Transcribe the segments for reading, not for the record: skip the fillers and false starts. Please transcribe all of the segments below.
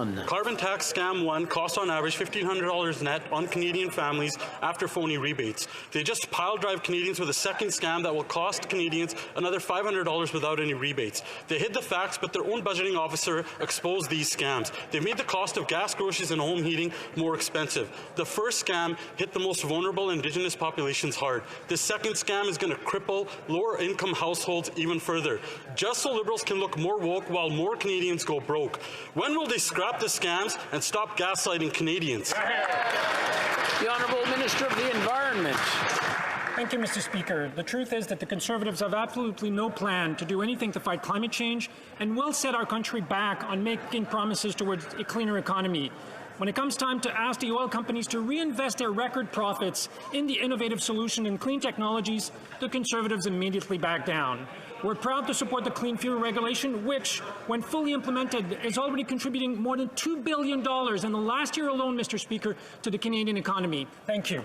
Lawn. Carbon tax scam 1 cost on average $1,500 net on Canadian families after phony rebates. They just pile drive Canadians with a second scam that will cost Canadians another $500 without any rebates. They hid the facts, but their own budgeting officer exposed these scams. They made the cost of gas, groceries, and home heating more expensive. The first scam hit the most vulnerable Indigenous populations hard. This second scam is going to cripple lower-income households even further, just so Liberals can look more woke while more Canadians go broke. When will they scrap the scams and stop gaslighting Canadians? The Honourable Minister of the Environment. Thank you, Mr. Speaker. The truth is that the Conservatives have absolutely no plan to do anything to fight climate change and will set our country back on making promises towards a cleaner economy. When it comes time to ask the oil companies to reinvest their record profits in the innovative solution and clean technologies, the Conservatives immediately back down. We're proud to support the Clean Fuel Regulation, which, when fully implemented, is already contributing more than $2 billion in the last year alone, Mr. Speaker, to the Canadian economy. Thank you.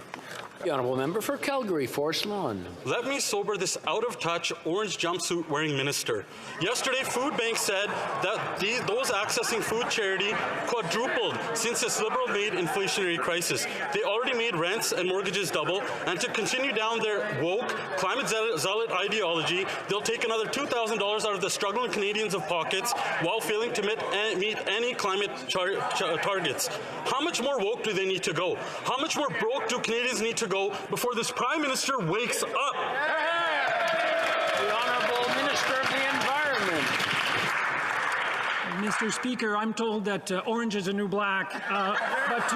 The Honourable Member for Calgary, Forest Lawn. Let me sober this out-of-touch, orange jumpsuit-wearing minister. Yesterday, Food Bank said that those accessing food charity quadrupled since this Liberal made inflationary crisis. They already made rents and mortgages double, and to continue down their woke, climate zealot ideology, they'll take another $2,000 out of the struggling Canadians' pockets while failing to meet any climate targets. How much more woke do they need to go? How much more broke do Canadians need to go before this Prime Minister wakes up? The Honourable Minister of the Environment. Mr. Speaker, I'm told that orange is a new black, but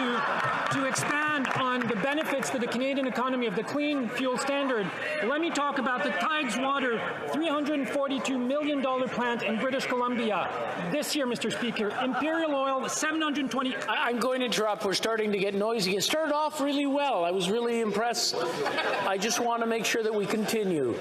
to expand on the benefits to the Canadian economy of the Clean Fuel Standard, let me talk about the Tidewater $342 million plant in British Columbia. This year, Mr. Speaker, Imperial Oil, 720... I'm going to interrupt. We're starting to get noisy. It started off really well. I was really impressed. I just want to make sure that we continue.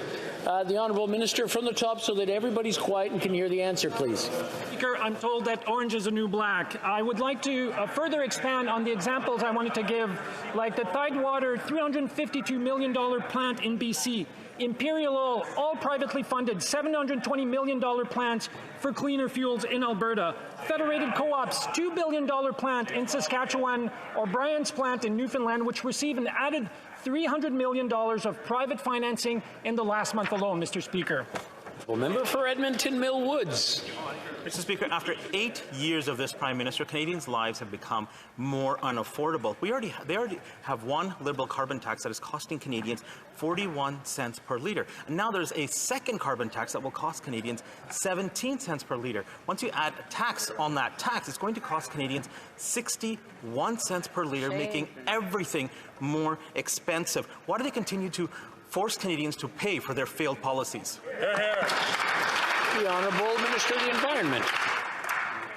The Honourable Minister from the top so that everybody's quiet and can hear the answer, please. Speaker, I'm told that orange is a new black. I would like to further expand on the examples I wanted to give, like the Tidewater $352 million plant in BC, Imperial Oil, all privately funded, $720 million plants for cleaner fuels in Alberta, Federated Co-op's $2 billion plant in Saskatchewan, O'Brien's plant in Newfoundland, which received an added $300 million of private financing in the last month alone, Mr. Speaker. Member for Edmonton Mill Woods. Mr. Speaker, after 8 years of this Prime Minister, Canadians' lives have become more unaffordable. They already have one Liberal carbon tax that is costing Canadians 41 cents per litre. And now there's a second carbon tax that will cost Canadians 17 cents per litre. Once you add a tax on that tax, it's going to cost Canadians 61 cents per litre, making everything more expensive. Why do they continue to force Canadians to pay for their failed policies? The Honourable Minister of the Environment.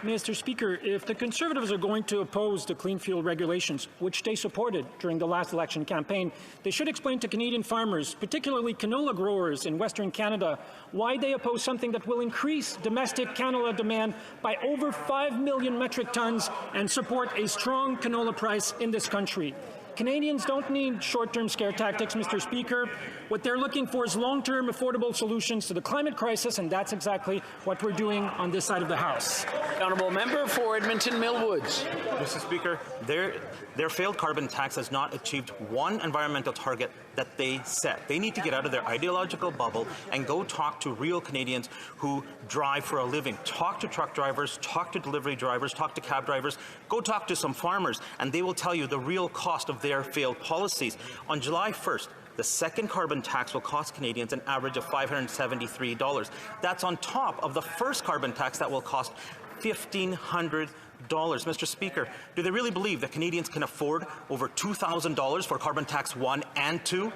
Mr. Speaker, if the Conservatives are going to oppose the clean fuel regulations, which they supported during the last election campaign, they should explain to Canadian farmers, particularly canola growers in Western Canada, why they oppose something that will increase domestic canola demand by over 5 million metric tons and support a strong canola price in this country. Canadians don't need short-term scare tactics, Mr. Speaker. What they're looking for is long-term affordable solutions to the climate crisis, and that's exactly what we're doing on this side of the House. Honourable Member for Edmonton Mill Woods. Mr. Speaker, their failed carbon tax has not achieved one environmental target that they set. They need to get out of their ideological bubble and go talk to real Canadians who drive for a living. Talk to truck drivers, talk to delivery drivers, talk to cab drivers, go talk to some farmers, and they will tell you the real cost of their failed policies. On July 1st, the second carbon tax will cost Canadians an average of $573. That's on top of the first carbon tax that will cost $1,500. Mr. Speaker, do they really believe that Canadians can afford over $2,000 for carbon tax 1 and 2?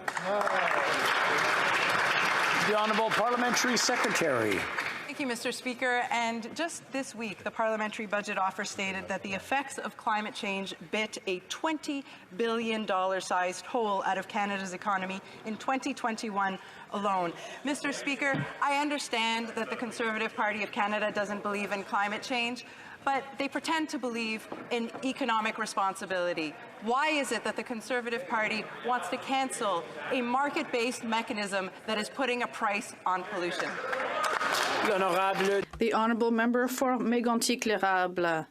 The Honourable Parliamentary Secretary. Thank you, Mr. Speaker. And just this week, the Parliamentary Budget Office stated that the effects of climate change bit a $20 billion-sized hole out of Canada's economy in 2021 alone. Mr. Speaker, I understand that the Conservative Party of Canada doesn't believe in climate change, but they pretend to believe in economic responsibility. Why is it that the Conservative Party wants to cancel a market-based mechanism that is putting a price on pollution? The Honourable Member for Mégantic-L'Érable.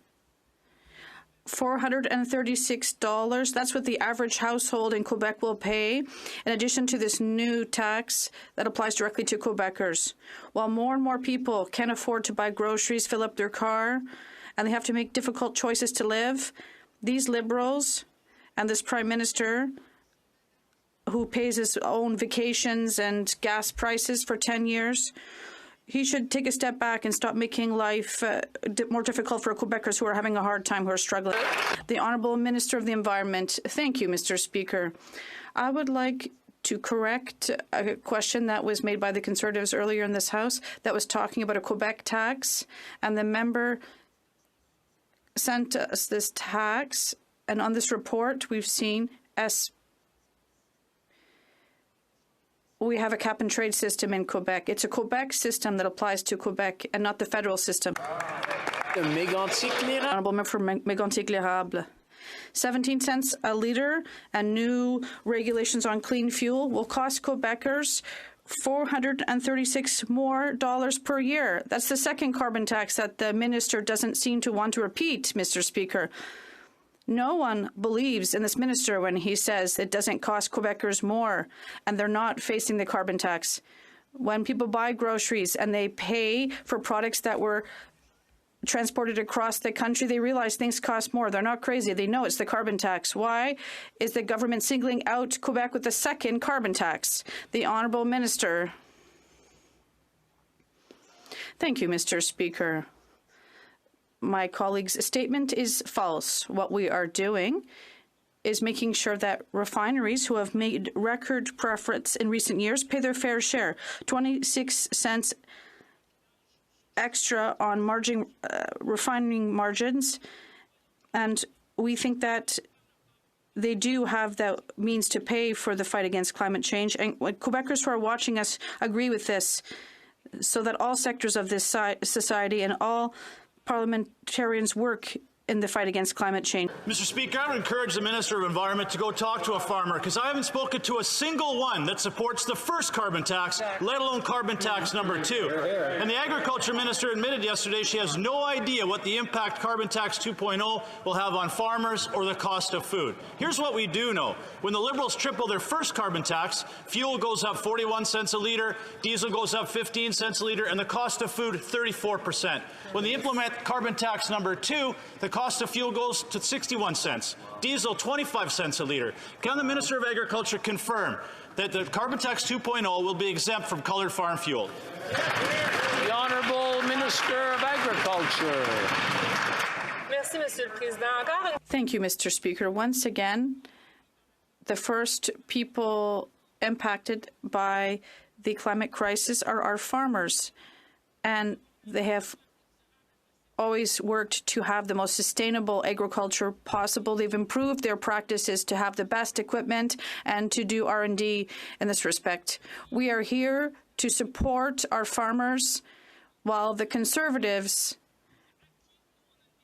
$436. That's what the average household in Quebec will pay, in addition to this new tax that applies directly to Quebecers. While more and more people can't afford to buy groceries, fill up their car, and they have to make difficult choices to live, these Liberals and this Prime Minister, who pays his own vacations and gas prices for 10 years, he should take a step back and stop making life more difficult for Quebecers who are having a hard time, who are struggling. The Honourable Minister of the Environment. Thank you, Mr. Speaker. I would like to correct a question that was made by the Conservatives earlier in this House that was talking about a Quebec tax, and the member sent us this tax, and on this report we've seen we have a cap-and-trade system in Quebec. It's a Quebec system that applies to Quebec and not the federal system. Honourable Member for Mégantic-L'Érable. 17 cents a litre and new regulations on clean fuel will cost Quebecers $436 more per year. That's the second carbon tax that the minister doesn't seem to want to repeat, Mr. Speaker. No one believes in this minister when he says it doesn't cost Quebecers more and they're not facing the carbon tax. When people buy groceries and they pay for products that were transported across the country, they realize things cost more. They're not crazy. They know it's the carbon tax. Why is the government singling out Quebec with the second carbon tax? The Honourable Minister. Thank you, Mr. Speaker. My colleague's statement is false. What we are doing is making sure that refineries who have made record profits in recent years pay their fair share. 26 cents extra on refining margins, and we think that they do have the means to pay for the fight against climate change. And Quebecers who are watching us agree with this, so that all sectors of this society and all parliamentarians work in the fight against climate change. Mr. Speaker, I would encourage the Minister of Environment to go talk to a farmer, because I haven't spoken to a single one that supports the first carbon tax, let alone carbon tax number 2. And the Agriculture Minister admitted yesterday she has no idea what the impact carbon tax 2.0 will have on farmers or the cost of food. Here's what we do know. When the Liberals triple their first carbon tax, fuel goes up 41 cents a litre, diesel goes up 15 cents a litre, and the cost of food 34%. When they implement carbon tax number 2, the cost of fuel goes to 61 cents, diesel 25 cents a litre. Can the Minister of Agriculture confirm that the carbon tax 2.0 will be exempt from coloured farm fuel? The Honourable Minister of Agriculture. Thank you, Mr. Speaker. Once again, the first people impacted by the climate crisis are our farmers, and they have always worked to have the most sustainable agriculture possible. They've improved their practices to have the best equipment and to do R&D in this respect. We are here to support our farmers, while the Conservatives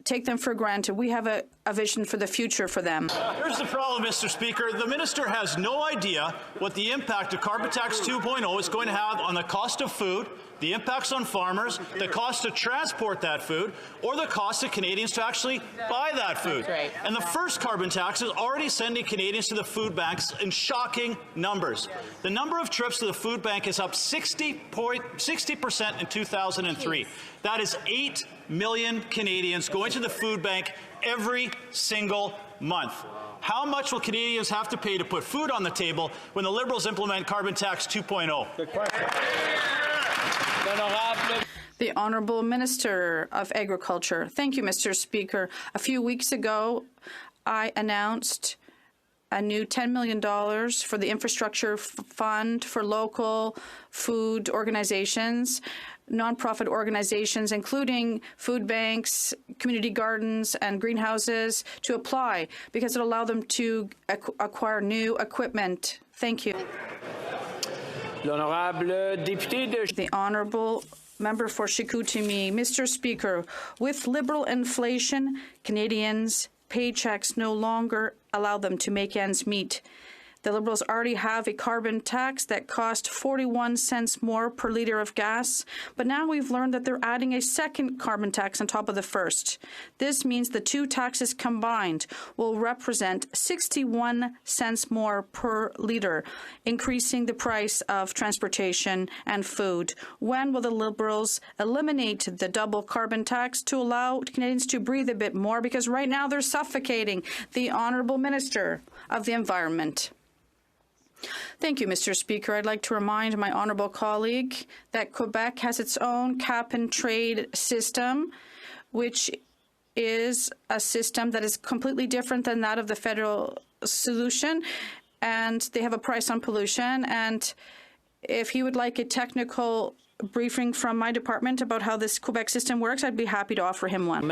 take them for granted. We have a vision for the future for them. Here's the problem, Mr. Speaker. The minister has no idea what the impact of carbon tax 2.0 is going to have on the cost of food, the impacts on farmers, the cost to transport that food, or the cost of Canadians to actually buy that food. Right. And the first carbon tax is already sending Canadians to the food banks in shocking numbers. The number of trips to the food bank is up 60% in 2003. That is 8 million Canadians going to the food bank every single month. How much will Canadians have to pay to put food on the table when the Liberals implement carbon tax 2.0? Good question. The Honourable Minister of Agriculture. Thank you, Mr. Speaker. A few weeks ago, I announced a new $10 million for the infrastructure fund for local food organizations, nonprofit organizations, including food banks, community gardens, and greenhouses, to apply, because it allowed them to acquire new equipment. Thank you. The Honourable Member for Chicoutimi. Mr. Speaker, with Liberal inflation, Canadians' paychecks no longer allow them to make ends meet. The Liberals already have a carbon tax that cost 41 cents more per litre of gas, but now we've learned that they're adding a second carbon tax on top of the first. This means the two taxes combined will represent 61 cents more per litre, increasing the price of transportation and food. When will the Liberals eliminate the double carbon tax to allow Canadians to breathe a bit more? Because right now they're suffocating. The Honourable Minister of the Environment. Thank you, Mr. Speaker. I'd like to remind my honourable colleague that Quebec has its own cap-and-trade system, which is a system that is completely different than that of the federal solution, and they have a price on pollution. And if he would like a technical briefing from my department about how this Quebec system works, I'd be happy to offer him one.